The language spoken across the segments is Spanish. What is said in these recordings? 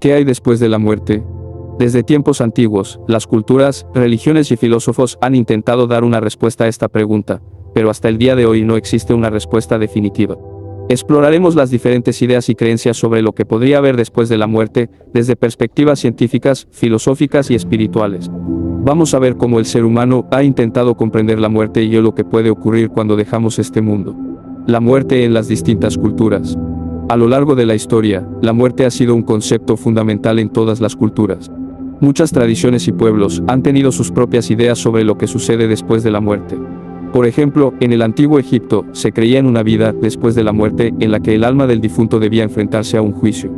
¿Qué hay después de la muerte? Desde tiempos antiguos, las culturas, religiones y filósofos han intentado dar una respuesta a esta pregunta, pero hasta el día de hoy no existe una respuesta definitiva. Exploraremos las diferentes ideas y creencias sobre lo que podría haber después de la muerte, desde perspectivas científicas, filosóficas y espirituales. Vamos a ver cómo el ser humano ha intentado comprender la muerte y lo que puede ocurrir cuando dejamos este mundo. La muerte en las distintas culturas. A lo largo de la historia, la muerte ha sido un concepto fundamental en todas las culturas. Muchas tradiciones y pueblos han tenido sus propias ideas sobre lo que sucede después de la muerte. Por ejemplo, en el antiguo Egipto, se creía en una vida después de la muerte en la que el alma del difunto debía enfrentarse a un juicio.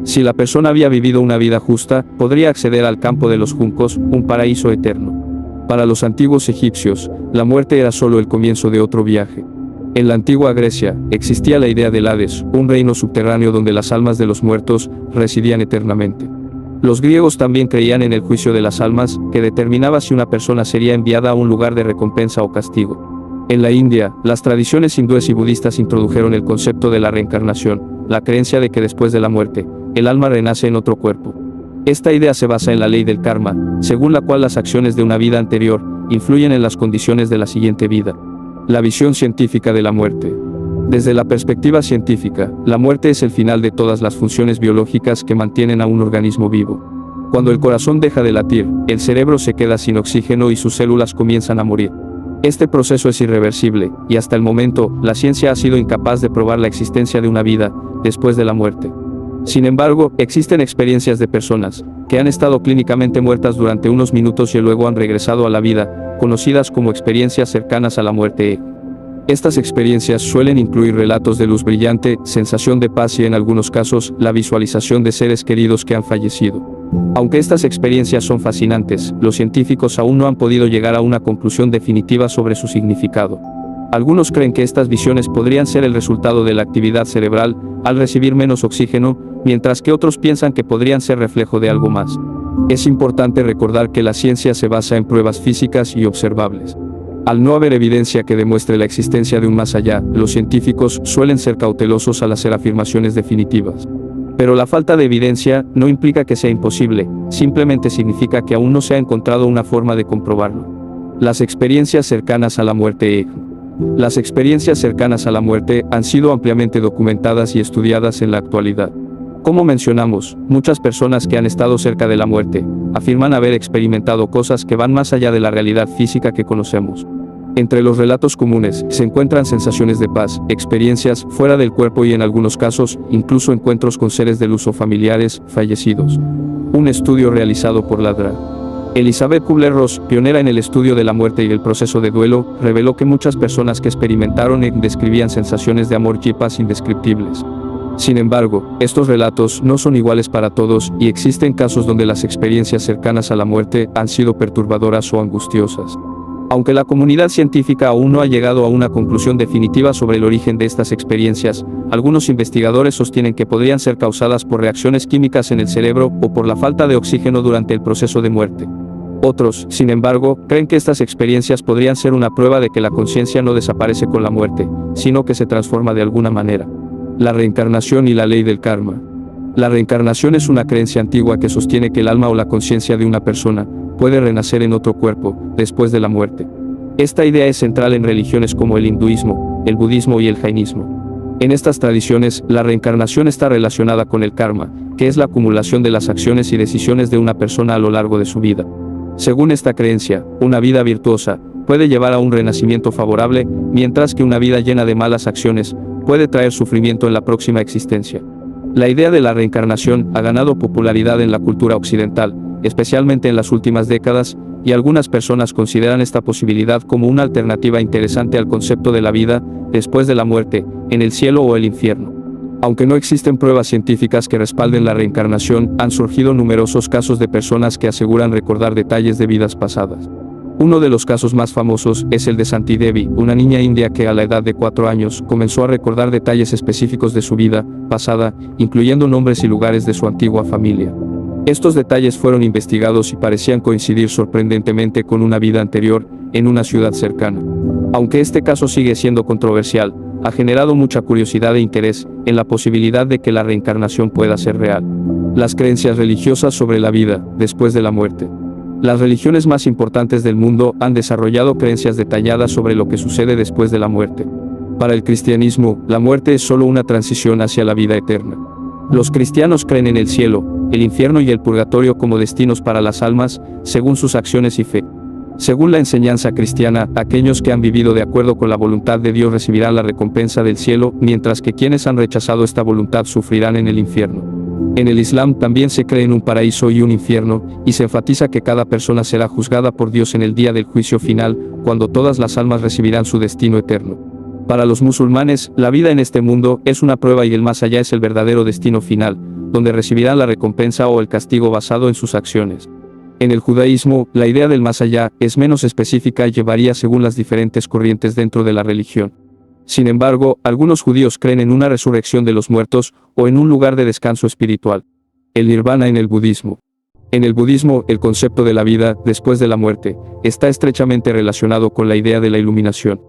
Si la persona había vivido una vida justa, podría acceder al campo de los juncos, un paraíso eterno. Para los antiguos egipcios, la muerte era solo el comienzo de otro viaje. En la antigua Grecia, existía la idea del Hades, un reino subterráneo donde las almas de los muertos residían eternamente. Los griegos también creían en el juicio de las almas, que determinaba si una persona sería enviada a un lugar de recompensa o castigo. En la India, las tradiciones hindúes y budistas introdujeron el concepto de la reencarnación, la creencia de que después de la muerte, el alma renace en otro cuerpo. Esta idea se basa en la ley del karma, según la cual las acciones de una vida anterior influyen en las condiciones de la siguiente vida. La visión científica de la muerte. Desde la perspectiva científica, la muerte es el final de todas las funciones biológicas que mantienen a un organismo vivo. Cuando el corazón deja de latir, el cerebro se queda sin oxígeno y sus células comienzan a morir. Este proceso es irreversible, y hasta el momento, la ciencia ha sido incapaz de probar la existencia de una vida después de la muerte. Sin embargo, existen experiencias de personas que han estado clínicamente muertas durante unos minutos y luego han regresado a la vida, conocidas como experiencias cercanas a la muerte. Estas experiencias suelen incluir relatos de luz brillante, sensación de paz y en algunos casos, la visualización de seres queridos que han fallecido. Aunque estas experiencias son fascinantes, los científicos aún no han podido llegar a una conclusión definitiva sobre su significado. Algunos creen que estas visiones podrían ser el resultado de la actividad cerebral, al recibir menos oxígeno, mientras que otros piensan que podrían ser reflejo de algo más. Es importante recordar que la ciencia se basa en pruebas físicas y observables. Al no haber evidencia que demuestre la existencia de un más allá, los científicos suelen ser cautelosos al hacer afirmaciones definitivas. Pero la falta de evidencia no implica que sea imposible, simplemente significa que aún no se ha encontrado una forma de comprobarlo. Las experiencias cercanas a la muerte. Las experiencias cercanas a la muerte han sido ampliamente documentadas y estudiadas en la actualidad. Como mencionamos, muchas personas que han estado cerca de la muerte afirman haber experimentado cosas que van más allá de la realidad física que conocemos. Entre los relatos comunes se encuentran sensaciones de paz, experiencias fuera del cuerpo y en algunos casos, incluso encuentros con seres de luz o familiares fallecidos. Un estudio realizado por la Dra. Elizabeth Kubler-Ross, pionera en el estudio de la muerte y el proceso de duelo, reveló que muchas personas que experimentaron describían sensaciones de amor y paz indescriptibles. Sin embargo, estos relatos no son iguales para todos, y existen casos donde las experiencias cercanas a la muerte han sido perturbadoras o angustiosas. Aunque la comunidad científica aún no ha llegado a una conclusión definitiva sobre el origen de estas experiencias, algunos investigadores sostienen que podrían ser causadas por reacciones químicas en el cerebro o por la falta de oxígeno durante el proceso de muerte. Otros, sin embargo, creen que estas experiencias podrían ser una prueba de que la conciencia no desaparece con la muerte, sino que se transforma de alguna manera. La reencarnación y la ley del karma. La reencarnación es una creencia antigua que sostiene que el alma o la conciencia de una persona puede renacer en otro cuerpo después de la muerte. Esta idea es central en religiones como el hinduismo, el budismo y el jainismo. En estas tradiciones, la reencarnación está relacionada con el karma, que es la acumulación de las acciones y decisiones de una persona a lo largo de su vida. Según esta creencia, una vida virtuosa puede llevar a un renacimiento favorable, mientras que una vida llena de malas acciones puede traer sufrimiento en la próxima existencia. La idea de la reencarnación ha ganado popularidad en la cultura occidental, especialmente en las últimas décadas, y algunas personas consideran esta posibilidad como una alternativa interesante al concepto de la vida después de la muerte, en el cielo o el infierno. Aunque no existen pruebas científicas que respalden la reencarnación, han surgido numerosos casos de personas que aseguran recordar detalles de vidas pasadas. Uno de los casos más famosos es el de Santi Devi, una niña india que a la edad de 4 años comenzó a recordar detalles específicos de su vida pasada, incluyendo nombres y lugares de su antigua familia. Estos detalles fueron investigados y parecían coincidir sorprendentemente con una vida anterior, en una ciudad cercana. Aunque este caso sigue siendo controversial, ha generado mucha curiosidad e interés en la posibilidad de que la reencarnación pueda ser real. Las creencias religiosas sobre la vida después de la muerte. Las religiones más importantes del mundo han desarrollado creencias detalladas sobre lo que sucede después de la muerte. Para el cristianismo, la muerte es solo una transición hacia la vida eterna. Los cristianos creen en el cielo, el infierno y el purgatorio como destinos para las almas, según sus acciones y fe. Según la enseñanza cristiana, aquellos que han vivido de acuerdo con la voluntad de Dios recibirán la recompensa del cielo, mientras que quienes han rechazado esta voluntad sufrirán en el infierno. En el Islam también se cree en un paraíso y un infierno, y se enfatiza que cada persona será juzgada por Dios en el día del juicio final, cuando todas las almas recibirán su destino eterno. Para los musulmanes, la vida en este mundo es una prueba y el más allá es el verdadero destino final, donde recibirán la recompensa o el castigo basado en sus acciones. En el judaísmo, la idea del más allá es menos específica y varía según las diferentes corrientes dentro de la religión. Sin embargo, algunos judíos creen en una resurrección de los muertos, o en un lugar de descanso espiritual. El nirvana en el budismo. En el budismo, el concepto de la vida después de la muerte está estrechamente relacionado con la idea de la iluminación.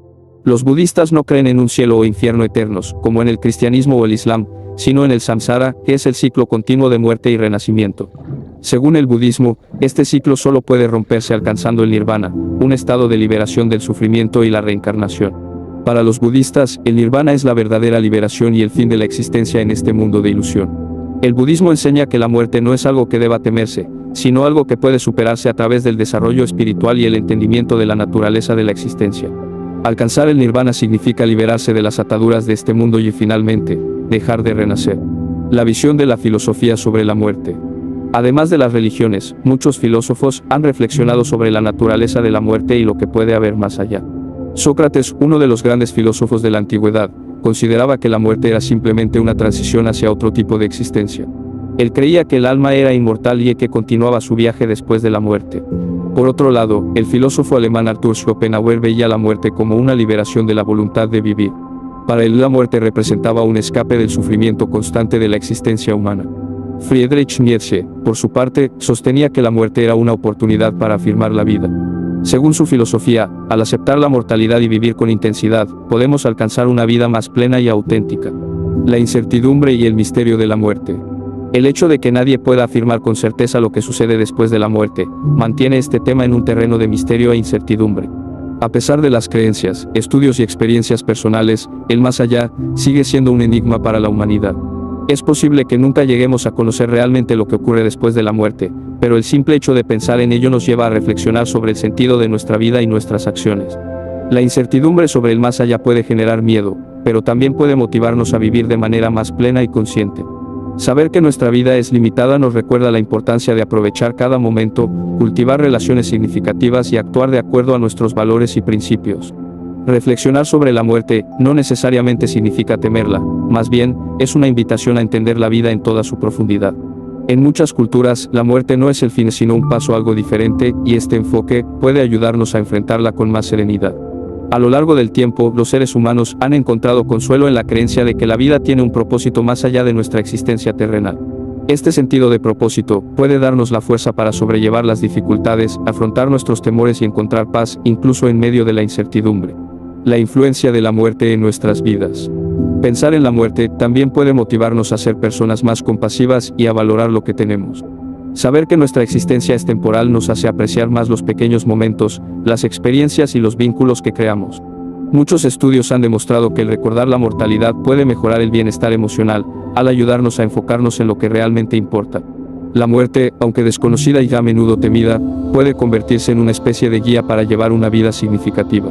Los budistas no creen en un cielo o infierno eternos, como en el cristianismo o el islam, sino en el samsara, que es el ciclo continuo de muerte y renacimiento. Según el budismo, este ciclo solo puede romperse alcanzando el nirvana, un estado de liberación del sufrimiento y la reencarnación. Para los budistas, el nirvana es la verdadera liberación y el fin de la existencia en este mundo de ilusión. El budismo enseña que la muerte no es algo que deba temerse, sino algo que puede superarse a través del desarrollo espiritual y el entendimiento de la naturaleza de la existencia. Alcanzar el nirvana significa liberarse de las ataduras de este mundo y finalmente, dejar de renacer. La visión de la filosofía sobre la muerte. Además de las religiones, muchos filósofos han reflexionado sobre la naturaleza de la muerte y lo que puede haber más allá. Sócrates, uno de los grandes filósofos de la antigüedad, consideraba que la muerte era simplemente una transición hacia otro tipo de existencia. Él creía que el alma era inmortal y que continuaba su viaje después de la muerte. Por otro lado, el filósofo alemán Arthur Schopenhauer veía la muerte como una liberación de la voluntad de vivir. Para él la muerte representaba un escape del sufrimiento constante de la existencia humana. Friedrich Nietzsche, por su parte, sostenía que la muerte era una oportunidad para afirmar la vida. Según su filosofía, al aceptar la mortalidad y vivir con intensidad, podemos alcanzar una vida más plena y auténtica. La incertidumbre y el misterio de la muerte. El hecho de que nadie pueda afirmar con certeza lo que sucede después de la muerte, mantiene este tema en un terreno de misterio e incertidumbre. A pesar de las creencias, estudios y experiencias personales, el más allá sigue siendo un enigma para la humanidad. Es posible que nunca lleguemos a conocer realmente lo que ocurre después de la muerte, pero el simple hecho de pensar en ello nos lleva a reflexionar sobre el sentido de nuestra vida y nuestras acciones. La incertidumbre sobre el más allá puede generar miedo, pero también puede motivarnos a vivir de manera más plena y consciente. Saber que nuestra vida es limitada nos recuerda la importancia de aprovechar cada momento, cultivar relaciones significativas y actuar de acuerdo a nuestros valores y principios. Reflexionar sobre la muerte no necesariamente significa temerla, más bien, es una invitación a entender la vida en toda su profundidad. En muchas culturas, la muerte no es el fin sino un paso a algo diferente, y este enfoque puede ayudarnos a enfrentarla con más serenidad. A lo largo del tiempo, los seres humanos han encontrado consuelo en la creencia de que la vida tiene un propósito más allá de nuestra existencia terrenal. Este sentido de propósito puede darnos la fuerza para sobrellevar las dificultades, afrontar nuestros temores y encontrar paz, incluso en medio de la incertidumbre. La influencia de la muerte en nuestras vidas. Pensar en la muerte también puede motivarnos a ser personas más compasivas y a valorar lo que tenemos. Saber que nuestra existencia es temporal nos hace apreciar más los pequeños momentos, las experiencias y los vínculos que creamos. Muchos estudios han demostrado que el recordar la mortalidad puede mejorar el bienestar emocional, al ayudarnos a enfocarnos en lo que realmente importa. La muerte, aunque desconocida y a menudo temida, puede convertirse en una especie de guía para llevar una vida significativa.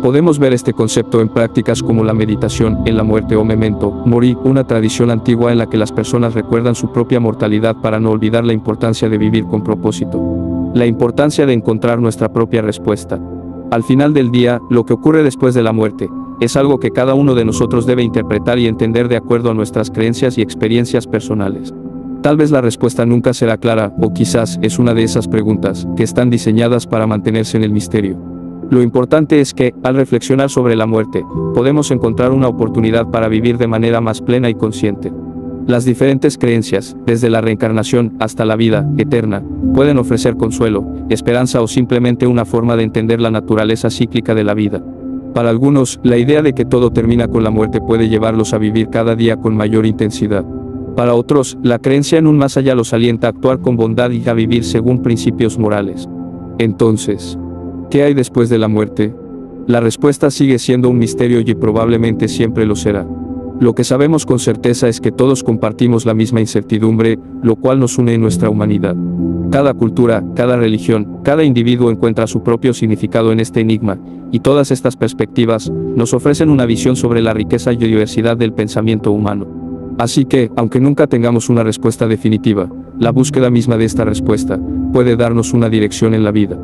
Podemos ver este concepto en prácticas como la meditación en la muerte o memento mori, una tradición antigua en la que las personas recuerdan su propia mortalidad para no olvidar la importancia de vivir con propósito. La importancia de encontrar nuestra propia respuesta. Al final del día, lo que ocurre después de la muerte, es algo que cada uno de nosotros debe interpretar y entender de acuerdo a nuestras creencias y experiencias personales. Tal vez la respuesta nunca será clara, o quizás es una de esas preguntas que están diseñadas para mantenerse en el misterio. Lo importante es que, al reflexionar sobre la muerte, podemos encontrar una oportunidad para vivir de manera más plena y consciente. Las diferentes creencias, desde la reencarnación hasta la vida eterna, pueden ofrecer consuelo, esperanza o simplemente una forma de entender la naturaleza cíclica de la vida. Para algunos, la idea de que todo termina con la muerte puede llevarlos a vivir cada día con mayor intensidad. Para otros, la creencia en un más allá los alienta a actuar con bondad y a vivir según principios morales. Entonces, ¿qué hay después de la muerte? La respuesta sigue siendo un misterio y probablemente siempre lo será. Lo que sabemos con certeza es que todos compartimos la misma incertidumbre, lo cual nos une en nuestra humanidad. Cada cultura, cada religión, cada individuo encuentra su propio significado en este enigma, y todas estas perspectivas nos ofrecen una visión sobre la riqueza y diversidad del pensamiento humano. Así que, aunque nunca tengamos una respuesta definitiva, la búsqueda misma de esta respuesta puede darnos una dirección en la vida.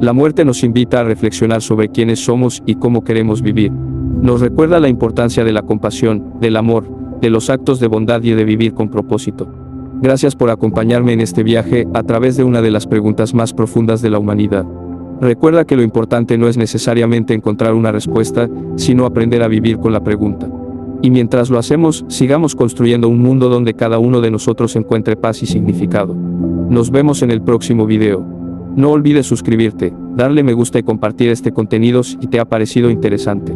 La muerte nos invita a reflexionar sobre quiénes somos y cómo queremos vivir. Nos recuerda la importancia de la compasión, del amor, de los actos de bondad y de vivir con propósito. Gracias por acompañarme en este viaje a través de una de las preguntas más profundas de la humanidad. Recuerda que lo importante no es necesariamente encontrar una respuesta, sino aprender a vivir con la pregunta. Y mientras lo hacemos, sigamos construyendo un mundo donde cada uno de nosotros encuentre paz y significado. Nos vemos en el próximo video. No olvides suscribirte, darle me gusta y compartir este contenido si te ha parecido interesante.